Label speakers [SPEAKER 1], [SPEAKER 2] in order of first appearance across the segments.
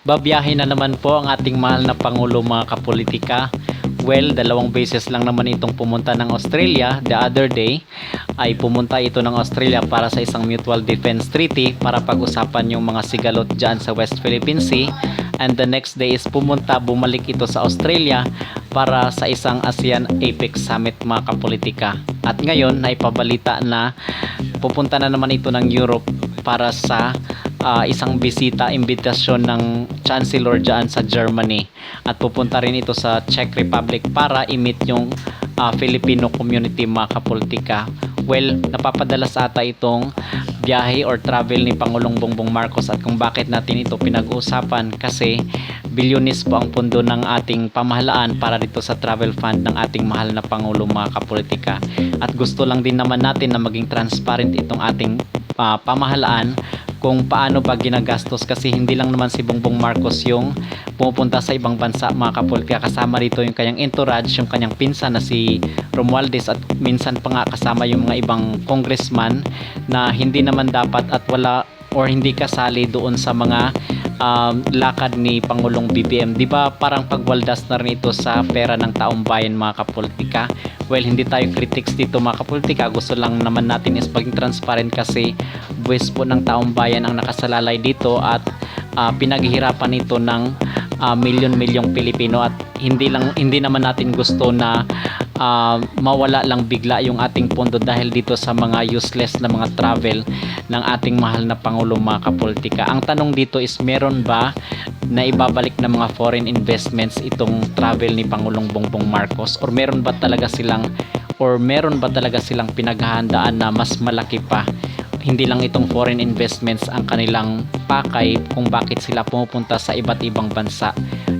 [SPEAKER 1] Babiyahe na naman po ang ating mahal na Pangulo, mga kapolitika. Well, dalawang beses lang naman itong pumunta ng Australia. The other day ay pumunta ito ng Australia para sa isang mutual defense treaty para pag-usapan yung mga sigalot dyan sa West Philippine Sea. And the next day is bumalik ito sa Australia para sa isang ASEAN APEC Summit, mga kapolitika. At ngayon, naipabalita na pupunta na naman ito ng Europe para sa isang bisita, imbitasyon ng Chancellor dyan sa Germany, at pupunta rin ito sa Czech Republic para i-meet yung Filipino community, mga kapolitika. Well, napapadalas ata itong biyahe or travel ni Pangulong Bongbong Marcos, at kung bakit natin ito pinag-uusapan kasi bilyones po ang pundo ng ating pamahalaan para dito sa travel fund ng ating mahal na Pangulo, mga kapolitika. At gusto lang din naman natin na maging transparent itong ating pamahalaan kung paano ba ginagastos, kasi hindi lang naman si Bongbong Marcos yung pumupunta sa ibang bansa, mga kapolitika. Kasama rito yung kanyang entourage, yung kanyang pinsan na si Romualdez, at minsan pa nga kasama yung mga ibang congressman na hindi naman dapat at wala or hindi kasali doon sa mga lakad ni Pangulong BBM. Di ba parang pagwaldas na rin ito sa pera ng taong bayan, mga kapolitika? Well, hindi tayo critics dito, mga kapolitika. Gusto lang naman natin is maging transparent, kasi buwis po ng taong bayan ang nakasalalay dito, at pinaghihirapan ito ng milyon-milyong Pilipino, at hindi naman natin gusto na mawala lang bigla yung ating pondo dahil dito sa mga useless na mga travel ng ating mahal na Pangulo, mga kapolitika. Ang tanong dito is, meron ba na ibabalik na mga foreign investments itong travel ni Pangulong Bongbong Marcos, or meron ba talaga silang pinaghahandaan na mas malaki pa? Hindi lang itong foreign investments ang kanilang pakay kung bakit sila pumupunta sa iba't ibang bansa.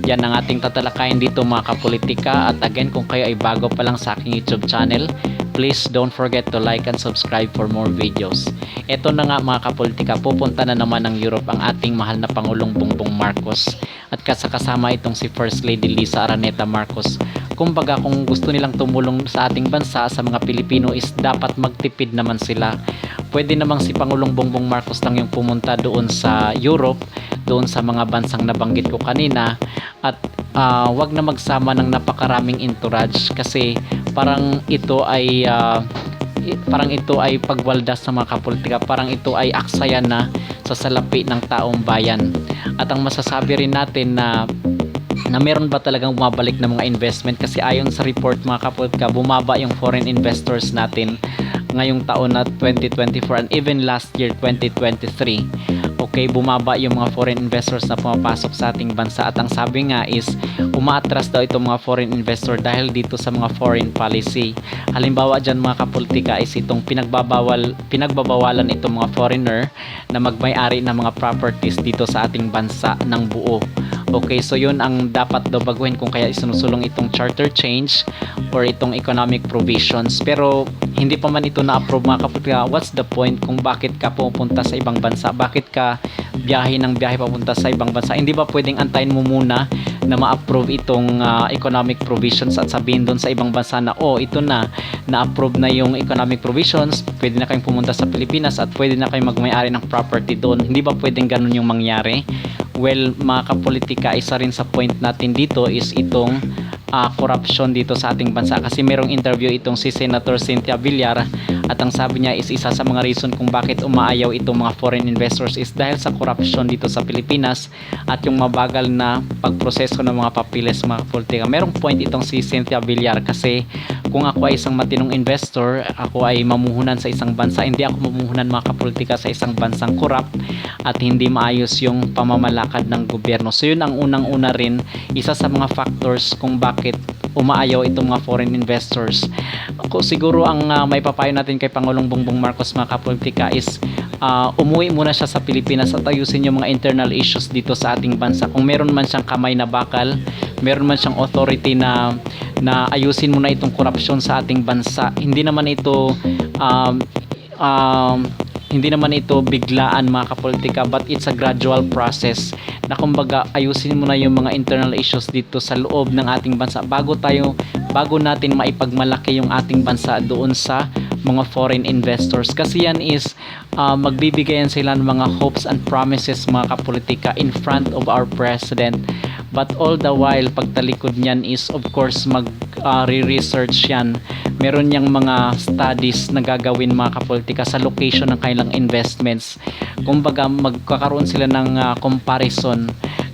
[SPEAKER 1] Yan ang ating tatalakayin dito, mga kapolitika. At again, kung kayo ay bago pa lang sa aking YouTube channel, please don't forget to like and subscribe for more videos. Ito na nga, mga kapolitika, pupunta na naman ng Europe ang ating mahal na Pangulong Bongbong Marcos, at kasama itong si First Lady Liza Araneta Marcos. Kumbaga, kung gusto nilang tumulong sa ating bansa, sa mga Pilipino, is dapat magtipid naman sila. Pwede namang si Pangulong Bongbong Marcos lang yung pumunta doon sa Europe, doon sa mga bansang nabanggit ko kanina, at wag na magsama ng napakaraming entourage, kasi parang ito ay pagwaldas sa mga kapolitika. Parang ito ay aksayan na sa salapi ng taong bayan. At ang masasabi rin natin na meron ba talagang bumabalik na mga investment, kasi ayon sa report, mga kapolitika, bumaba yung foreign investors natin ngayong taon na 2024 and even last year 2023. Okay, bumaba yung mga foreign investors na pumapasok sa ating bansa, at ang sabi nga is umaatras daw itong mga foreign investor dahil dito sa mga foreign policy. Halimbawa dyan, mga kapolitika, is itong pinagbabawalan itong mga foreigner na magmay-ari ng mga properties dito sa ating bansa ng buo. Okay, so yun ang dapat daw baguhin, kung kaya isinusulong itong charter change or itong economic provisions. Pero hindi pa man ito na-approve, mga kapolitika. What's the point kung bakit ka pupunta sa ibang bansa? Bakit ka biyahe papunta sa ibang bansa? Hindi ba pwedeng antayin mo muna na ma-approve itong economic provisions, at sabihin doon sa ibang bansa na ito na-approve na yung economic provisions, pwede na kayong pumunta sa Pilipinas at pwede na kayong magmay-ari ng property doon? Hindi ba pwedeng ganun yung mangyari? Well, mga kapolitika, isa rin sa point natin dito is itong corruption dito sa ating bansa, kasi merong interview itong si Senator Cynthia Villar, at ang sabi niya is isa sa mga reason kung bakit umaayaw itong mga foreign investors is dahil sa corruption dito sa Pilipinas at yung mabagal na pagproseso ng mga papiles, mga politika. Merong point itong si Cynthia Villar, kasi kung ako ay isang matinong investor, ako ay mamuhunan sa isang bansa, hindi ako mamuhunan, mga kapolitika, sa isang bansang corrupt at hindi maayos yung pamamalakad ng gobyerno. So yun ang unang-una rin, isa sa mga factors kung bakit umaayaw itong mga foreign investors. Siguro ang may papayo natin kay Pangulong Bongbong Marcos, mga kapolitika, is umuwi muna siya sa Pilipinas at ayusin yung mga internal issues dito sa ating bansa. Kung meron man siyang kamay na bakal, meron man siyang authority na ayusin muna itong korupsyon sa ating bansa. Hindi naman ito biglaan, mga kapolitika, but it's a gradual process na kumbaga ayusin mo na yung mga internal issues dito sa loob ng ating bansa bago natin maipagmalaki yung ating bansa doon sa mga foreign investors, kasi yan is magbibigayan sila ng mga hopes and promises mga kapolitika in front of our president, but all the while pagtalikod niyan is of course re-research yan, meron niyang mga studies na gagawin mga kapolitika sa location ng kanilang investments. Kumbaga magkakaroon sila ng comparison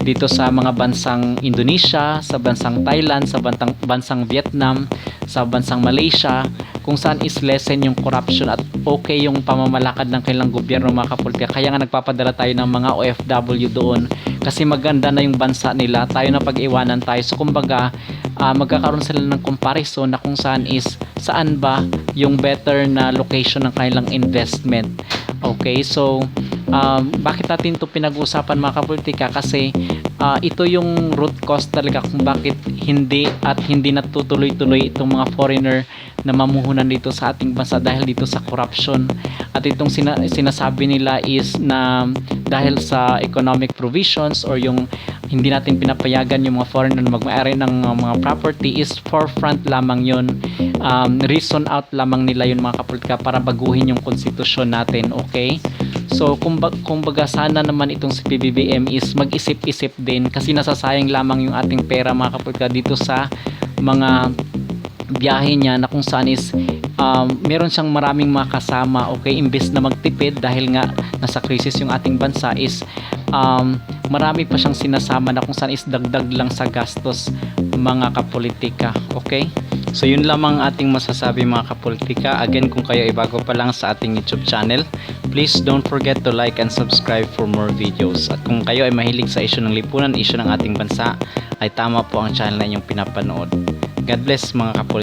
[SPEAKER 1] dito sa mga bansang Indonesia, sa bansang Thailand, sa bansang Vietnam, sa bansang Malaysia, kung saan is lessen yung corruption at okay yung pamamalakad ng kanilang gobyerno mga kapolitika. Kaya nga nagpapadala tayo ng mga OFW doon kasi maganda na yung bansa nila, tayo na pag-iwanan tayo. So kumbaga magkakaroon sila ng comparison na kung saan ba yung better na location ng kanilang investment. Okay, so bakit natin ito pinag-uusapan mga kapolitika? Kasi ito yung root cause talaga kung bakit hindi natutuloy-tuloy itong mga foreigner na mamuhunan dito sa ating bansa dahil dito sa corruption. At itong sinasabi nila is na dahil sa economic provisions or yung hindi natin pinapayagan yung mga foreigner na magmayari ng mga property is forefront lamang yun. Reason out lamang nila yun mga kapolitika para baguhin yung konstitusyon natin. Okay? So kumbaga sana naman itong si PBBM is mag-isip-isip din kasi nasasayang lamang yung ating pera mga kapolitika dito sa mga biyahe niya na kung saan is meron siyang maraming mga kasama. Okay, imbes na magtipid dahil nga nasa krisis yung ating bansa is marami pa siyang sinasama na kung saan is dagdag lang sa gastos mga kapolitika. Okay, so yun lamang ating masasabi mga kapolitika. Again, kung kayo ay bago pa lang sa ating YouTube channel, please don't forget to like and subscribe for more videos. At kung kayo ay mahilig sa isyu ng lipunan, isyu ng ating bansa, ay tama po ang channel na inyong pinapanood. God bless mga kapolitika.